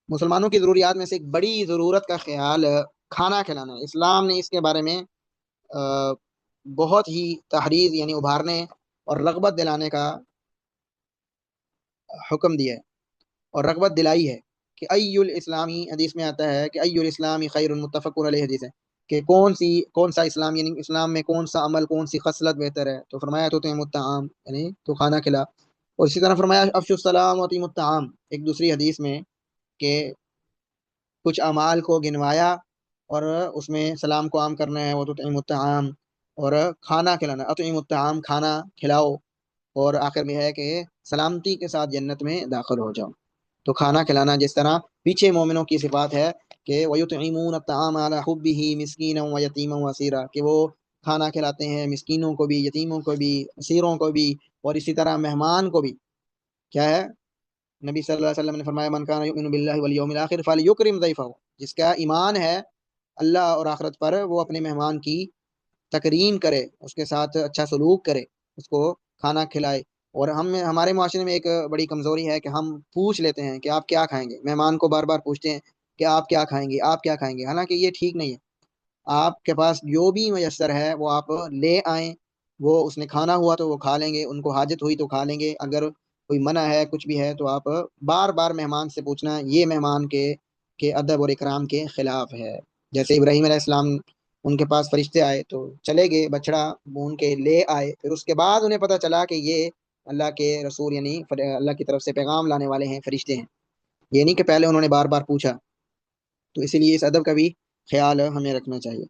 مسلمانوں کی ضروریات میں سے ایک بڑی ضرورت کا خیال کھانا کھلانا ہے۔ اسلام نے اس کے بارے میں بہت ہی تحریر یعنی ابھارنے اور رغبت دلانے کا حکم دیا ہے اور رغبت دلائی ہے کہ ای الاسلامی، حدیث میں آتا ہے کہ ای الاسلامی خیر متفق علیہ، حدیث ہے کہ کون سا اسلام یعنی اسلام میں کون سا عمل، کون سی خصلت بہتر ہے، تو فرمایا تو تم الطعام یعنی تو کھانا کھلا، اور اسی طرح فرمایا افشوا السلام و اطیموا الطعام ایک دوسری حدیث میں کہ کچھ اعمال کو گنوایا اور اس میں سلام کو عام کرنا ہے، وہ تو تطعیم الطعام، اور کھانا کھلانا، اطعیم الطعام کھانا کھلاؤ، اور آخر میں ہے کہ سلامتی کے ساتھ جنت میں داخل ہو جاؤ۔ تو کھانا کھلانا جس طرح پیچھے مومنوں کی صفات ہے کہ وَيُطْعِمُونَ الطَّعَامَ عَلَىٰ حُبِّهِ مِسْكِينًا وَيَتِيمًا وَأَسِيرًا، کہ وہ کھانا کھلاتے ہیں مسکینوں کو بھی، یتیموں کو بھی، اسیروں کو بھی، اور اسی طرح مہمان کو بھی۔ کیا ہے؟ نبی صلی اللہ علیہ وسلم نے فرمایا من کان یؤمن باللہ والیوم الآخر فلیکرم ضیفہ، جس کا ایمان ہے اللہ اور آخرت پر، وہ اپنے مہمان کی تکریم کرے، اس کے ساتھ اچھا سلوک کرے، اس کو کھانا کھلائے۔ اور ہمارے معاشرے میں ایک بڑی کمزوری ہے کہ ہم پوچھ لیتے ہیں کہ آپ کیا کھائیں گے، مہمان کو بار بار پوچھتے ہیں کہ آپ کیا کھائیں گے، آپ کیا کھائیں گے، حالانکہ یہ ٹھیک نہیں ہے۔ آپ کے پاس جو بھی میسر ہے وہ آپ لے آئیں، وہ اس نے کھانا ہوا تو وہ کھا لیں گے، ان کو حاجت ہوئی تو کھا لیں گے، اگر کوئی منع ہے کچھ بھی ہے تو آپ بار بار مہمان سے پوچھنا یہ مہمان کے ادب اور اکرام کے خلاف ہے۔ جیسے ابراہیم علیہ السلام، ان کے پاس فرشتے آئے تو چلے گئے، بچڑا بھون کے لے آئے، پھر اس کے بعد انہیں پتہ چلا کہ یہ اللہ کے رسول یعنی اللہ کی طرف سے پیغام لانے والے ہیں، فرشتے ہیں، یہ نہیں کہ پہلے انہوں نے بار بار پوچھا۔ تو اسی لیے اس ادب کا بھی خیال ہمیں رکھنا چاہیے۔